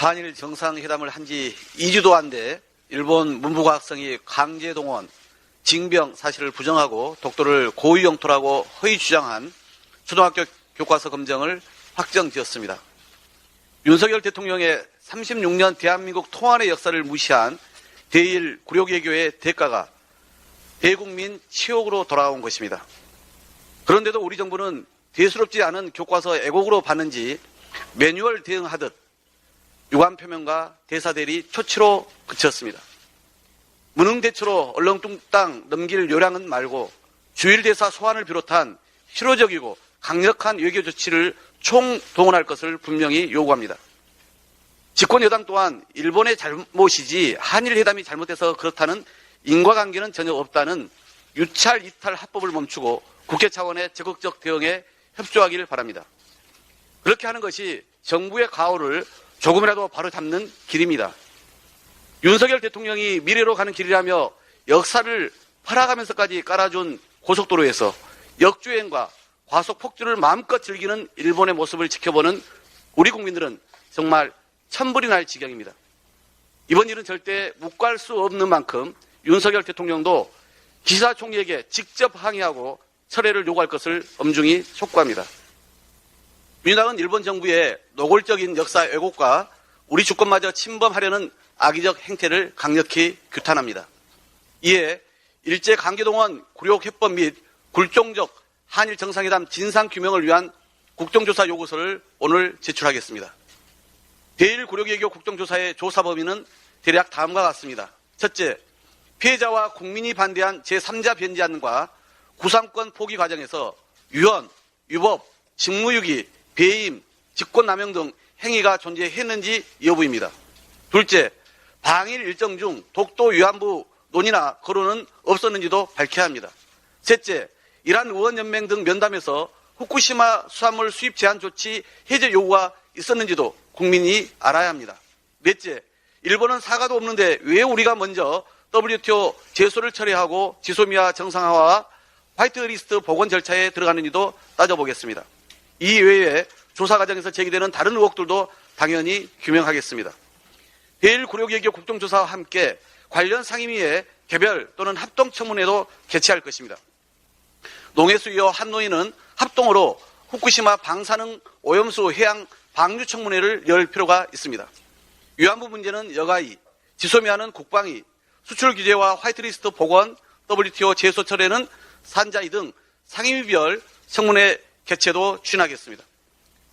한일 정상회담을 한 지 2주도 안 돼 일본 문부과학성이 강제동원, 징병 사실을 부정하고 독도를 고유 영토라고 허위 주장한 초등학교 교과서 검정을 확정지었습니다. 윤석열 대통령의 36년 대한민국 통합의 역사를 무시한 대일 굴욕외교의 대가가 대국민 치욕으로 돌아온 것입니다. 그런데도 우리 정부는 대수롭지 않은 교과서 애곡으로 봤는지 매뉴얼 대응하듯 유감 표명과 대사대리 초치로 그쳤습니다. 무능대처로 얼렁뚱땅 넘길 요량은 말고 주일대사 소환을 비롯한 실효적이고 강력한 외교 조치를 총동원할 것을 분명히 요구합니다. 집권 여당 또한 일본의 잘못이지 한일 회담이 잘못돼서 그렇다는 인과관계는 전혀 없다는 유찰 이탈 합법을 멈추고 국회 차원의 적극적 대응에 협조하기를 바랍니다. 그렇게 하는 것이 정부의 가오를 조금이라도 바로잡는 길입니다. 윤석열 대통령이 미래로 가는 길이라며 역사를 팔아가면서까지 깔아준 고속도로에서 역주행과 과속 폭주를 마음껏 즐기는 일본의 모습을 지켜보는 우리 국민들은 정말 천불이 날 지경입니다. 이번 일은 절대 묵과할 수 없는 만큼 윤석열 대통령도 기시다 총리에게 직접 항의하고 철회를 요구할 것을 엄중히 촉구합니다. 민주당은 일본 정부의 노골적인 역사 왜곡과 우리 주권마저 침범하려는 악의적 행태를 강력히 규탄합니다. 이에 일제 강제동원 굴욕해법 및 굴종적 한일 정상회담 진상규명을 위한 국정조사 요구서를 오늘 제출하겠습니다. 대일 굴욕외교 국정조사의 조사 범위는 대략 다음과 같습니다. 첫째, 피해자와 국민이 반대한 제3자 변제안과 구상권 포기 과정에서 유언, 유법, 직무유기, 배임, 직권남용 등 행위가 존재했는지 여부입니다. 둘째, 방일 일정 중 독도 위안부 논의나 거론은 없었는지도 밝혀야 합니다. 셋째, 이란 의원연맹 등 면담에서 후쿠시마 수산물 수입 제한 조치 해제 요구가 있었는지도 국민이 알아야 합니다. 넷째, 일본은 사과도 없는데 왜 우리가 먼저 WTO 제소를 처리하고 지소미아 정상화와 화이트리스트 복원 절차에 들어가는지도 따져보겠습니다. 이 외에 조사 과정에서 제기되는 다른 의혹들도 당연히 규명하겠습니다. 대일 굴욕외교 국정조사와 함께 관련 상임위의 개별 또는 합동청문회도 개최할 것입니다. 농해수위와 한노위는 합동으로 후쿠시마 방사능 오염수 해양 방류청문회를 열 필요가 있습니다. 위안부 문제는 여가위, 지소미아는 국방위, 수출 규제와 화이트리스트 복원, WTO 제소 철회는 산자위 등 상임위별 청문회 개최도 추진하겠습니다.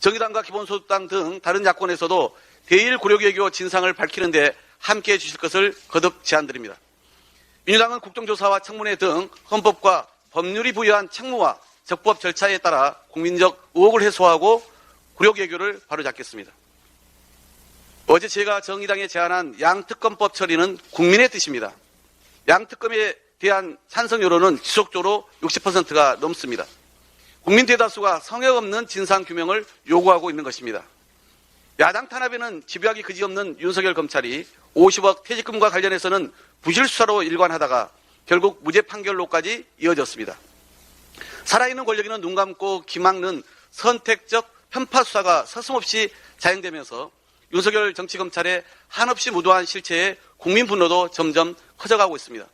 정의당과 기본소득당 등 다른 야권에서도 대일 굴욕외교 진상을 밝히는 데 함께해 주실 것을 거듭 제안드립니다. 민주당은 국정조사와 청문회 등 헌법과 법률이 부여한 책무와 적법 절차에 따라 국민적 의혹을 해소하고 굴욕외교를 바로잡겠습니다. 어제 제가 정의당에 제안한 양특검법 처리는 국민의 뜻입니다. 양특검에 대한 찬성 여론은 지속적으로 60%가 넘습니다. 국민 대다수가 성역 없는 진상규명을 요구하고 있는 것입니다. 야당 탄압에는 집요하기 그지없는 윤석열 검찰이 50억 퇴직금과 관련해서는 부실수사로 일관하다가 결국 무죄 판결로까지 이어졌습니다. 살아있는 권력인은 눈 감고 기막는 선택적 편파 수사가 서슴없이 자행되면서 윤석열 정치검찰의 한없이 무도한 실체에 국민 분노도 점점 커져가고 있습니다.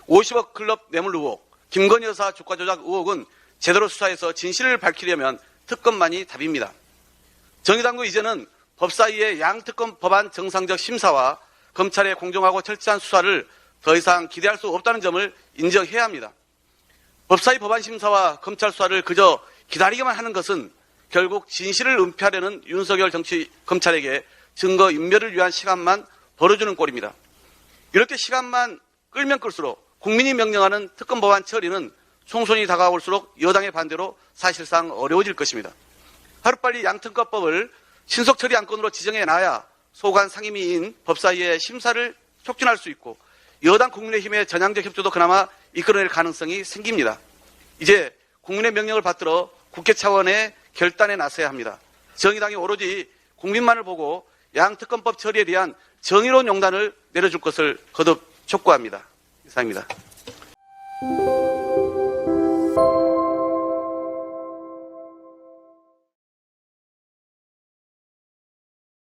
50억 클럽 뇌물 의혹, 김건희 여사 주가 조작 의혹은 제대로 수사해서 진실을 밝히려면 특검만이 답입니다. 정의당도 이제는 법사위의 양특검 법안 정상적 심사와 검찰의 공정하고 철저한 수사를 더 이상 기대할 수 없다는 점을 인정해야 합니다. 법사위 법안 심사와 검찰 수사를 그저 기다리기만 하는 것은 결국 진실을 은폐하려는 윤석열 검찰에게 증거 인멸을 위한 시간만 벌어주는 꼴입니다. 이렇게 시간만 끌면 끌수록 국민이 명령하는 특검 법안 처리는 총선이 다가올수록 여당의 반대로 사실상 어려워질 것입니다. 하루빨리 양특검법을 신속 처리 안건으로 지정해놔야 소관 상임위인 법사위의 심사를 촉진할 수 있고 여당 국민의힘의 전향적 협조도 그나마 이끌어낼 가능성이 생깁니다. 이제 국민의 명령을 받들어 국회 차원의 결단에 나서야 합니다. 정의당이 오로지 국민만을 보고 양특검법 처리에 대한 정의로운 용단을 내려줄 것을 거듭 촉구합니다. 이상입니다.